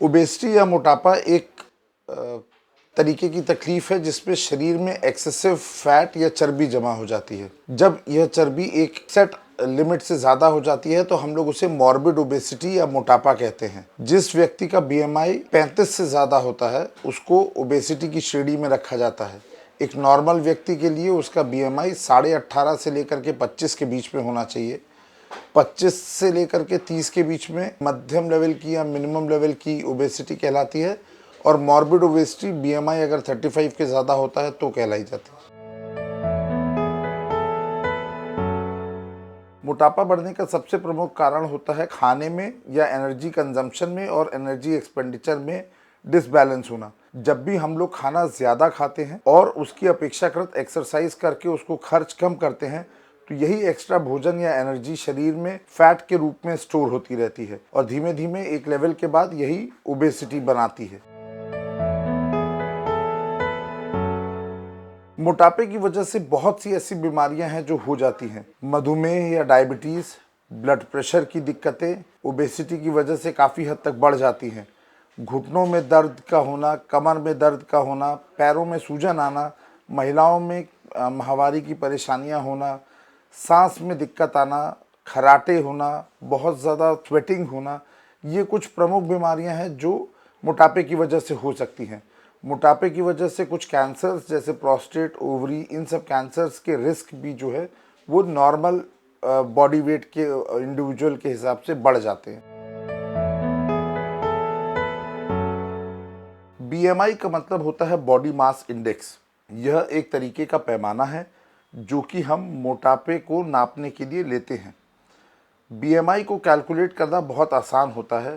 Obesity या मोटापा एक तरीके की तकलीफ है जिसमें शरीर में एक्सेसिव फैट या चर्बी जमा हो जाती है। जब यह चर्बी एक सेट लिमिट से ज़्यादा हो जाती है तो हम लोग उसे मॉर्बिड ओबेसिटी या मोटापा कहते हैं। जिस व्यक्ति का बीएमआई 35 से ज़्यादा होता है उसको ओबेसिटी की श्रेणी में रखा जाता है। एक नॉर्मल व्यक्ति के लिए उसका बीएमआई 18.5 से लेकर के 25 के बीच में होना चाहिए। 25 से लेकर के 30 के बीच में मध्यम लेवल की या मिनिमम लेवल की ओबेसिटी कहलाती है, और मॉर्बिड ओबेसिटी बीएमआई अगर 35 के ज़्यादा होता है तो कहलाई जाती है। मोटापा बढ़ने का सबसे प्रमुख कारण होता है खाने में या एनर्जी कंजम्पशन में और एनर्जी एक्सपेंडिचर में डिसबैलेंस होना। जब भी हम लोग खाना ज़्यादा खाते हैं और उसकी अपेक्षाकृत एक्सरसाइज करके उसको खर्च कम करते हैं तो यही एक्स्ट्रा भोजन या एनर्जी शरीर में फैट के रूप में स्टोर होती रहती है और धीमे धीमे एक लेवल के बाद यही ओबेसिटी बनाती है। मोटापे की वजह से बहुत सी ऐसी बीमारियां हैं जो हो जाती हैं। मधुमेह या डायबिटीज़, ब्लड प्रेशर की दिक्कतें ओबेसिटी की वजह से काफ़ी हद तक बढ़ जाती हैं। घुटनों में दर्द का होना, कमर में दर्द का होना, पैरों में सूजन आना, महिलाओं में माहवारी की परेशानियां होना, सांस में दिक्कत आना, खराटे होना, बहुत ज़्यादा स्वेटिंग होना, ये कुछ प्रमुख बीमारियां हैं जो मोटापे की वजह से हो सकती हैं। मोटापे की वजह से कुछ कैंसर्स जैसे प्रोस्टेट, ओवरी, इन सब कैंसर्स के रिस्क भी जो है वो नॉर्मल बॉडी वेट के इंडिविजुअल के हिसाब से बढ़ जाते हैं। बीएमआई का मतलब होता है बॉडी मास इंडेक्स। यह एक तरीके का पैमाना है जो कि हम मोटापे को नापने के लिए लेते हैं। बीएमआई को कैलकुलेट करना बहुत आसान होता है।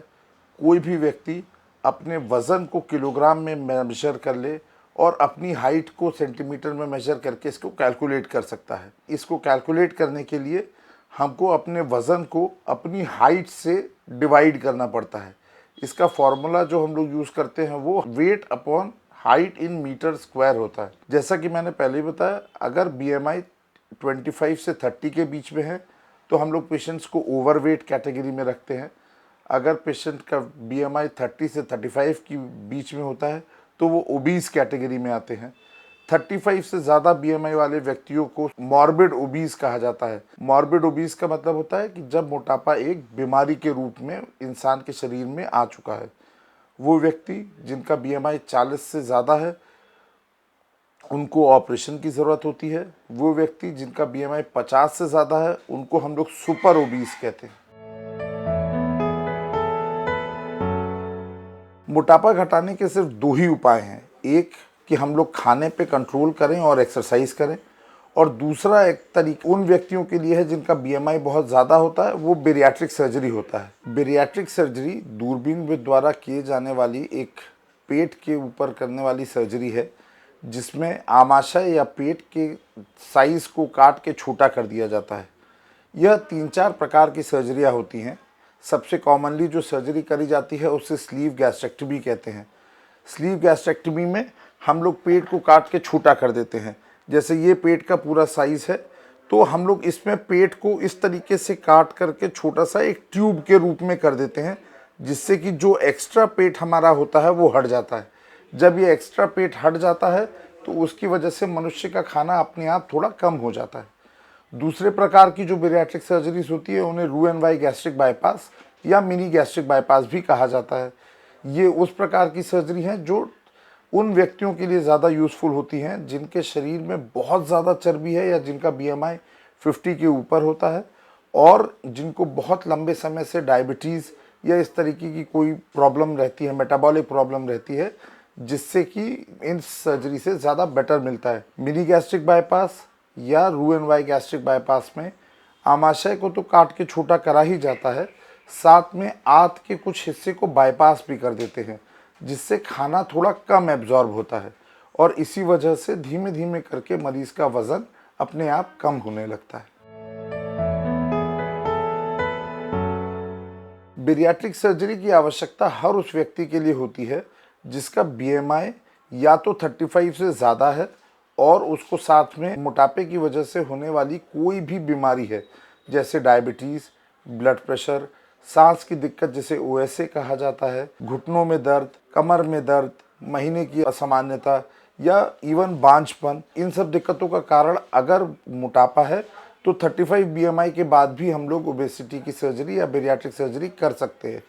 कोई भी व्यक्ति अपने वज़न को किलोग्राम में मेजर कर ले और अपनी हाइट को सेंटीमीटर में मेजर करके इसको कैलकुलेट कर सकता है। इसको कैलकुलेट करने के लिए हमको अपने वज़न को अपनी हाइट से डिवाइड करना पड़ता है। इसका फॉर्मूला जो हम लोग यूज़ करते हैं वो weight upon height in meter square होता है। जैसा कि मैंने पहले ही बताया, अगर बीएमआई 25 से 30 के बीच में है तो हम लोग पेशेंट्स को ओवरवेट कैटेगरी में रखते हैं। अगर पेशेंट का बीएमआई 30 से 35 की बीच में होता है तो वो ओबीस कैटेगरी में आते हैं। 35 से ज़्यादा बीएमआई वाले व्यक्तियों को मॉर्बिड ओबीस कहा जाता है। मॉर्बिड ओबीस का मतलब होता है कि जब मोटापा एक बीमारी के रूप में इंसान के शरीर में आ चुका है। वो व्यक्ति जिनका बीएमआई 40 से ज़्यादा है उनको ऑपरेशन की ज़रूरत होती है। वो व्यक्ति जिनका बीएमआई 50 से ज़्यादा है उनको हम लोग सुपर ओबीस कहते हैं। मोटापा घटाने के सिर्फ दो ही उपाय हैं। एक कि हम लोग खाने पे कंट्रोल करें और एक्सरसाइज करें, और दूसरा एक तरीका उन व्यक्तियों के लिए है जिनका बीएमआई बहुत ज़्यादा होता है, वो बेरियाट्रिक सर्जरी होता है। बेरियाट्रिक सर्जरी दूरबीन द्वारा किए जाने वाली एक पेट के ऊपर करने वाली सर्जरी है जिसमें आमाशय या पेट के साइज़ को काट के छोटा कर दिया जाता है। यह 3-4 प्रकार की सर्जरियाँ होती हैं। सबसे कॉमनली जो सर्जरी करी जाती है उसे स्लीव गैस्ट्रेक्टमी कहते हैं। स्लीव गैस्ट्रेक्टमी में हम लोग पेट को काट के छोटा कर देते हैं। जैसे ये पेट का पूरा साइज़ है तो हम लोग इसमें पेट को इस तरीके से काट करके छोटा सा एक ट्यूब के रूप में कर देते हैं, जिससे कि जो एक्स्ट्रा पेट हमारा होता है वो हट जाता है। जब ये एक्स्ट्रा पेट हट जाता है तो उसकी वजह से मनुष्य का खाना अपने आप थोड़ा कम हो जाता है। दूसरे प्रकार की जो बेरियाट्रिक सर्जरीज होती है उन्हें रू-एन-वाई गैस्ट्रिक बाईपास या मिनी गैस्ट्रिक बाईपास भी कहा जाता है। ये उस प्रकार की सर्जरी है जो उन व्यक्तियों के लिए ज़्यादा यूज़फुल होती हैं जिनके शरीर में बहुत ज़्यादा चर्बी है या जिनका बीएमआई 50 के ऊपर होता है और जिनको बहुत लंबे समय से डायबिटीज़ या इस तरीके की कोई प्रॉब्लम रहती है, मेटाबॉलिक प्रॉब्लम रहती है, जिससे कि इन सर्जरी से ज़्यादा बेटर मिलता है। मिनी गैस्ट्रिक बाईपास या रू-एन-वाई गैस्ट्रिक बाईपास में आमाशय को तो काट के छोटा करा ही जाता है, साथ में आंत के कुछ हिस्से को बाईपास भी कर देते हैं, जिससे खाना थोड़ा कम एब्जॉर्ब होता है और इसी वजह से धीमे धीमे करके मरीज़ का वज़न अपने आप कम होने लगता है। बेरियाट्रिक सर्जरी की आवश्यकता हर उस व्यक्ति के लिए होती है जिसका बीएमआई या तो 35 से ज़्यादा है और उसको साथ में मोटापे की वजह से होने वाली कोई भी बीमारी है, जैसे डायबिटीज़, ब्लड प्रेशर, सांस की दिक्कत जिसे ओएसए कहा जाता है, घुटनों में दर्द, कमर में दर्द, महीने की असामान्यता या इवन बांझपन, इन सब दिक्कतों का कारण अगर मोटापा है तो 35 बीएमआई के बाद भी हम लोग ओबेसिटी की सर्जरी या बेरियाट्रिक सर्जरी कर सकते हैं।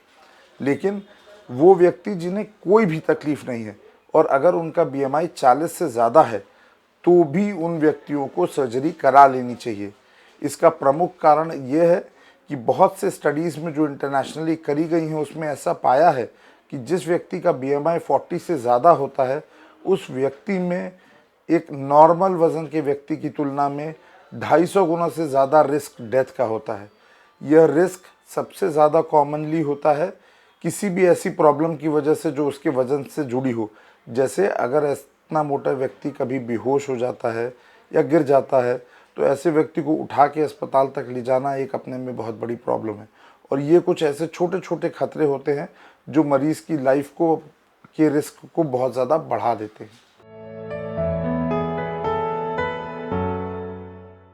लेकिन वो व्यक्ति जिन्हें कोई भी तकलीफ नहीं है और अगर उनका बीएमआई 40 से ज़्यादा है तो भी उन व्यक्तियों को सर्जरी करा लेनी चाहिए। इसका प्रमुख कारण ये है कि बहुत से स्टडीज़ में जो इंटरनेशनली करी गई हैं उसमें ऐसा पाया है कि जिस व्यक्ति का बीएमआई 40 से ज़्यादा होता है उस व्यक्ति में एक नॉर्मल वज़न के व्यक्ति की तुलना में 250 गुना से ज़्यादा रिस्क डेथ का होता है। यह रिस्क सबसे ज़्यादा कॉमनली होता है किसी भी ऐसी प्रॉब्लम की वजह से जो उसके वज़न से जुड़ी हो। जैसे अगर इतना मोटा व्यक्ति कभी बेहोश हो जाता है या गिर जाता है तो ऐसे व्यक्ति को उठा के अस्पताल तक ले जाना एक अपने में बहुत बड़ी प्रॉब्लम है। और ये कुछ ऐसे छोटे छोटे खतरे होते हैं जो मरीज़ की लाइफ को के रिस्क को बहुत ज़्यादा बढ़ा देते हैं।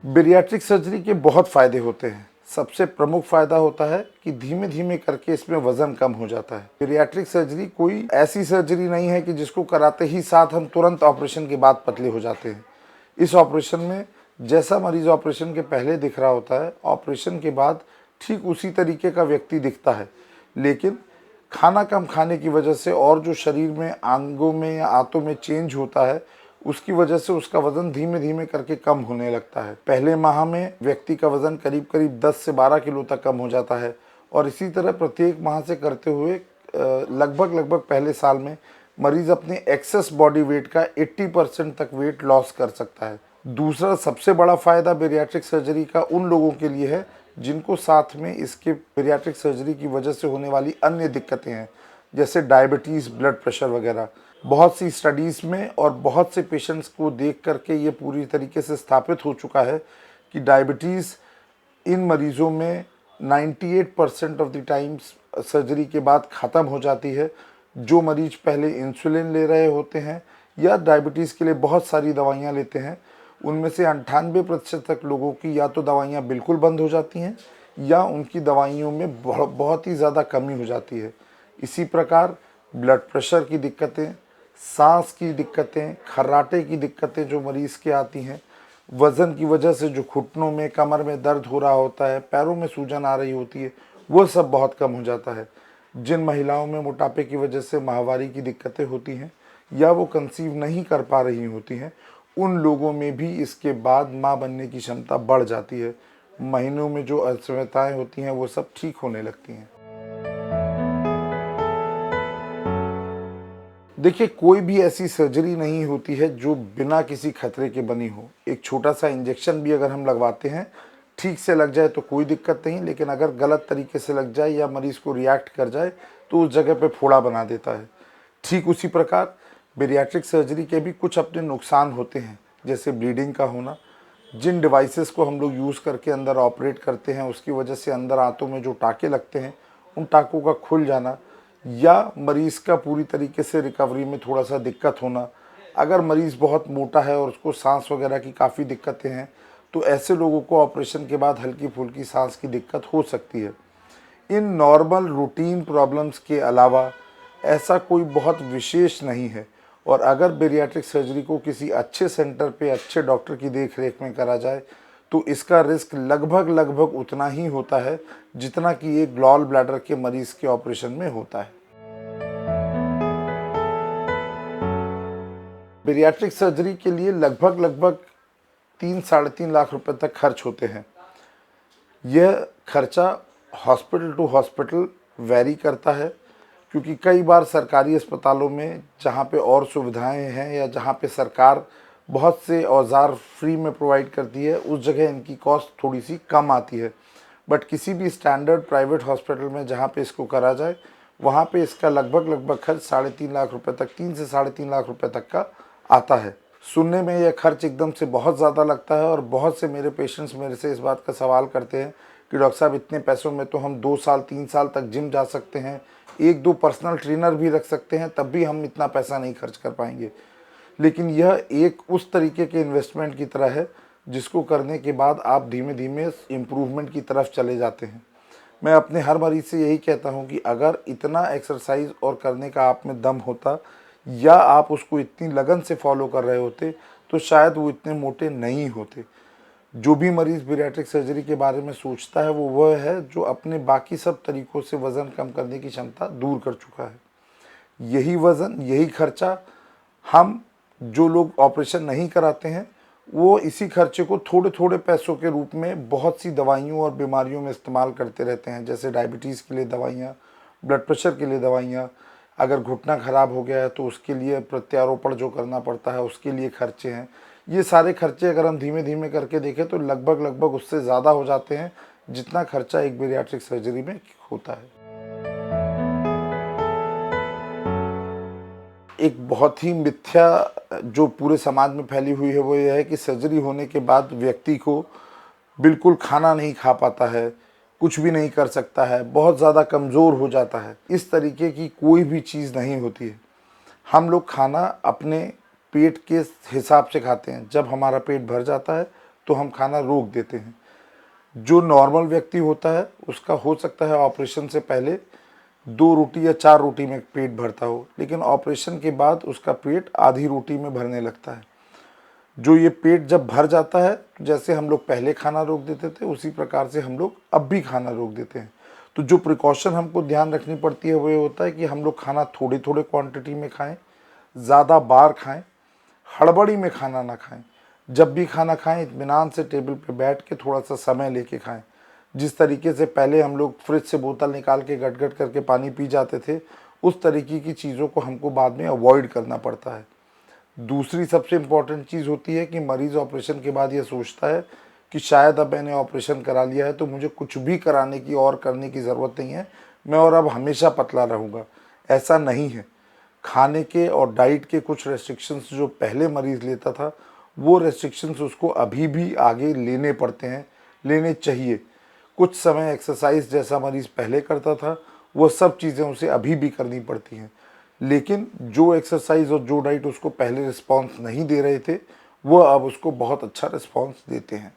बेरियाट्रिक सर्जरी के बहुत फ़ायदे होते हैं। सबसे प्रमुख फ़ायदा होता है कि धीमे धीमे करके इसमें वज़न कम हो जाता है। बेरियाट्रिक सर्जरी कोई ऐसी सर्जरी नहीं है कि जिसको कराते ही साथ हम तुरंत ऑपरेशन के बाद पतले हो जाते हैं। इस ऑपरेशन में जैसा मरीज़ ऑपरेशन के पहले दिख रहा होता है, ऑपरेशन के बाद ठीक उसी तरीके का व्यक्ति दिखता है। लेकिन खाना कम खाने की वजह से और जो शरीर में अंगों में या आंतों में चेंज होता है उसकी वजह से उसका वज़न धीमे धीमे करके कम होने लगता है। पहले माह में व्यक्ति का वज़न करीब करीब 10 से 12 किलो तक कम हो जाता है और इसी तरह प्रत्येक माह से करते हुए लगभग पहले साल में मरीज़ अपने एक्सेस बॉडी वेट का 80% तक वेट लॉस कर सकता है। दूसरा सबसे बड़ा फ़ायदा बेरियाट्रिक सर्जरी का उन लोगों के लिए है जिनको साथ में इसके बेरियाट्रिक सर्जरी की वजह से होने वाली अन्य दिक्कतें हैं, जैसे डायबिटीज़, ब्लड प्रेशर वगैरह। बहुत सी स्टडीज़ में और बहुत से पेशेंट्स को देख करके ये पूरी तरीके से स्थापित हो चुका है कि डायबिटीज़ इन मरीज़ों में 98% ऑफ द टाइम्स सर्जरी के बाद ख़त्म हो जाती है। जो मरीज़ पहले इंसुलिन ले रहे होते हैं या डायबिटीज़ के लिए बहुत सारी दवाइयाँ लेते हैं, उनमें से 98% तक लोगों की या तो दवाइयाँ बिल्कुल बंद हो जाती हैं या उनकी दवाइयों में बहुत ही ज़्यादा कमी हो जाती है। इसी प्रकार ब्लड प्रेशर की दिक्कतें, सांस की दिक्कतें, खर्राटे की दिक्कतें जो मरीज़ के आती हैं, वज़न की वजह से जो घुटनों में, कमर में दर्द हो रहा होता है, पैरों में सूजन आ रही होती है, वो सब बहुत कम हो जाता है। जिन महिलाओं में मोटापे की वजह से माहवारी की दिक्कतें होती हैं या वो कंसीव नहीं कर पा रही होती हैं, उन लोगों में भी इसके बाद माँ बनने की क्षमता बढ़ जाती है। महीनों में जो असमताएँ होती हैं वो सब ठीक होने लगती हैं। देखिए, कोई भी ऐसी सर्जरी नहीं होती है जो बिना किसी खतरे के बनी हो। एक छोटा सा इंजेक्शन भी अगर हम लगवाते हैं, ठीक से लग जाए तो कोई दिक्कत नहीं, लेकिन अगर गलत तरीके से लग जाए या मरीज़ को रिएक्ट कर जाए तो उस जगह पे फोड़ा बना देता है। ठीक उसी प्रकार बेरियाट्रिक सर्जरी के भी कुछ अपने नुकसान होते हैं, जैसे ब्लीडिंग का होना। जिन डिवाइसेस को हम लोग यूज़ करके अंदर ऑपरेट करते हैं उसकी वजह से अंदर आंतों में जो टाँके लगते हैं उन टाँकों का खुल जाना या मरीज़ का पूरी तरीके से रिकवरी में थोड़ा सा दिक्कत होना। अगर मरीज़ बहुत मोटा है और उसको सांस वगैरह की काफ़ी दिक्कतें हैं तो ऐसे लोगों को ऑपरेशन के बाद हल्की फुल्की सांस की दिक्कत हो सकती है। इन नॉर्मल रूटीन प्रॉब्लम्स के अलावा ऐसा कोई बहुत विशेष नहीं है और अगर बेरियाट्रिक सर्जरी को किसी अच्छे सेंटर पे अच्छे डॉक्टर की देख-रेख में करा जाए तो इसका रिस्क लगभग उतना ही होता है जितना कि एक गॉल ब्लैडर के मरीज़ के ऑपरेशन में होता है। बेरियाट्रिक सर्जरी के लिए लगभग 3 साढ़े 3 लाख रुपए तक खर्च होते हैं। यह खर्चा हॉस्पिटल टू हॉस्पिटल वैरी करता है क्योंकि कई बार सरकारी अस्पतालों में जहाँ पे और सुविधाएं हैं या जहाँ पे सरकार बहुत से औज़ार फ्री में प्रोवाइड करती है उस जगह इनकी कॉस्ट थोड़ी सी कम आती है। बट किसी भी स्टैंडर्ड प्राइवेट हॉस्पिटल में जहाँ पे इसको करा जाए वहाँ पे इसका लगभग खर्च 3.5 लाख रुपए तक, 3 से 3.5 लाख रुपए तक का आता है। सुनने में यह खर्च एकदम से बहुत ज़्यादा लगता है और बहुत से मेरे पेशेंट्स मेरे से इस बात का सवाल करते हैं कि डॉक्टर साहब इतने पैसों में तो हम 2 साल 3 साल तक जिम जा सकते हैं, 1-2 पर्सनल ट्रेनर भी रख सकते हैं, तब भी हम इतना पैसा नहीं खर्च कर पाएंगे। लेकिन यह एक उस तरीके के इन्वेस्टमेंट की तरह है जिसको करने के बाद आप धीमे धीमे इम्प्रूवमेंट की तरफ चले जाते हैं। मैं अपने हर मरीज से यही कहता हूँ कि अगर इतना एक्सरसाइज और करने का आप में दम होता या आप उसको इतनी लगन से फॉलो कर रहे होते तो शायद वो इतने मोटे नहीं होते। जो भी मरीज़ बैरिएट्रिक सर्जरी के बारे में सोचता है वो वह है जो अपने बाकी सब तरीक़ों से वज़न कम करने की क्षमता दूर कर चुका है। यही वज़न, यही खर्चा हम जो लोग ऑपरेशन नहीं कराते हैं वो इसी खर्चे को थोड़े थोड़े पैसों के रूप में बहुत सी दवाइयों और बीमारियों में इस्तेमाल करते रहते हैं। जैसे डायबिटीज़ के लिए दवाइयाँ, ब्लड प्रेशर के लिए दवाइयाँ, अगर घुटना ख़राब हो गया है तो उसके लिए प्रत्यारोपण जो करना पड़ता है उसके लिए खर्चे हैं। ये सारे खर्चे अगर हम धीमे धीमे करके देखें तो लगभग उससे ज़्यादा हो जाते हैं जितना खर्चा एक बैरिएट्रिक सर्जरी में होता है। एक बहुत ही मिथ्या जो पूरे समाज में फैली हुई है वो ये है कि सर्जरी होने के बाद व्यक्ति को बिल्कुल खाना नहीं खा पाता है, कुछ भी नहीं कर सकता है, बहुत ज़्यादा कमज़ोर हो जाता है। इस तरीके की कोई भी चीज़ नहीं होती है। हम लोग खाना अपने पेट के हिसाब से खाते हैं। जब हमारा पेट भर जाता है तो हम खाना रोक देते हैं। जो नॉर्मल व्यक्ति होता है उसका हो सकता है ऑपरेशन से पहले 2 रोटी या 4 रोटी में पेट भरता हो, लेकिन ऑपरेशन के बाद उसका पेट आधी रोटी में भरने लगता है। जो ये पेट जब भर जाता है, जैसे हम लोग पहले खाना रोक देते थे उसी प्रकार से हम लोग अब भी खाना रोक देते हैं। तो जो प्रिकॉशन हमको ध्यान रखनी पड़ती है वो ये होता है कि हम लोग खाना थोड़ी थोड़ी क्वांटिटी में खाएं, ज़्यादा बार खाएं, हड़बड़ी में खाना ना खाएं। जब भी खाना खाएं इत्मीनान से टेबल पे बैठ के थोड़ा सा समय लेके खाएं। जिस तरीके से पहले हम लोग फ्रिज से बोतल निकाल के गट-गट करके पानी पी जाते थे, उस तरीके की चीज़ों को हमको बाद में अवॉइड करना पड़ता है। दूसरी सबसे इम्पॉर्टेंट चीज़ होती है कि मरीज़ ऑपरेशन के बाद ये सोचता है कि शायद अब मैंने ऑपरेशन करा लिया है तो मुझे कुछ भी कराने की और करने की ज़रूरत नहीं है, मैं और अब हमेशा पतला रहूँगा। ऐसा नहीं है। खाने के और डाइट के कुछ रेस्ट्रिक्शंस जो पहले मरीज़ लेता था, वो रेस्ट्रिक्शंस उसको अभी भी आगे लेने पड़ते हैं, लेने चाहिए। कुछ समय एक्सरसाइज जैसा मरीज़ पहले करता था, वो सब चीज़ें उसे अभी भी करनी पड़ती हैं। लेकिन जो एक्सरसाइज और जो डाइट उसको पहले रिस्पॉन्स नहीं दे रहे थे, वो अब उसको बहुत अच्छा रिस्पॉन्स देते हैं।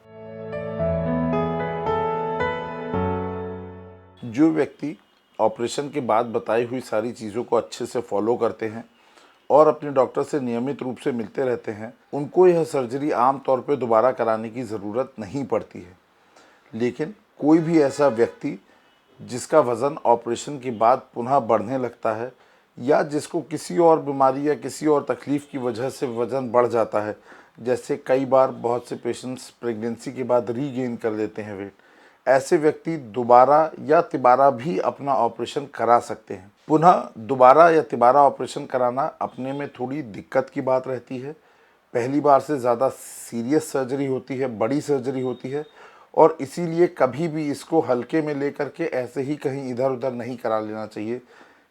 जो व्यक्ति ऑपरेशन के बाद बताई हुई सारी चीज़ों को अच्छे से फॉलो करते हैं और अपने डॉक्टर से नियमित रूप से मिलते रहते हैं, उनको यह सर्जरी आम तौर पे दोबारा कराने की ज़रूरत नहीं पड़ती है। लेकिन कोई भी ऐसा व्यक्ति जिसका वज़न ऑपरेशन के बाद पुनः बढ़ने लगता है या जिसको किसी और बीमारी या किसी और तकलीफ़ की वजह से वज़न बढ़ जाता है, जैसे कई बार बहुत से पेशेंट्स प्रेगनेंसी के बाद रीगेन कर लेते हैं वेट, ऐसे व्यक्ति दोबारा या तिबारा भी अपना ऑपरेशन करा सकते हैं। पुनः दोबारा या तिबारा ऑपरेशन कराना अपने में थोड़ी दिक्कत की बात रहती है। पहली बार से ज़्यादा सीरियस सर्जरी होती है, बड़ी सर्जरी होती है और इसीलिए कभी भी इसको हल्के में लेकर के ऐसे ही कहीं इधर उधर नहीं करा लेना चाहिए।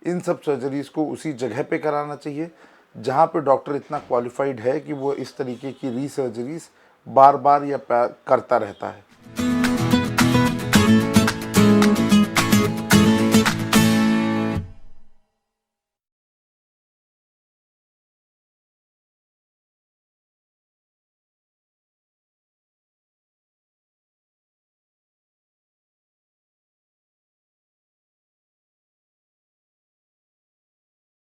इन सब सर्जरीज़ को उसी जगह पे कराना चाहिए जहाँ पे डॉक्टर इतना क्वालिफाइड है कि वो इस तरीके की रीसर्जरीज़ बार बार या करता रहता है।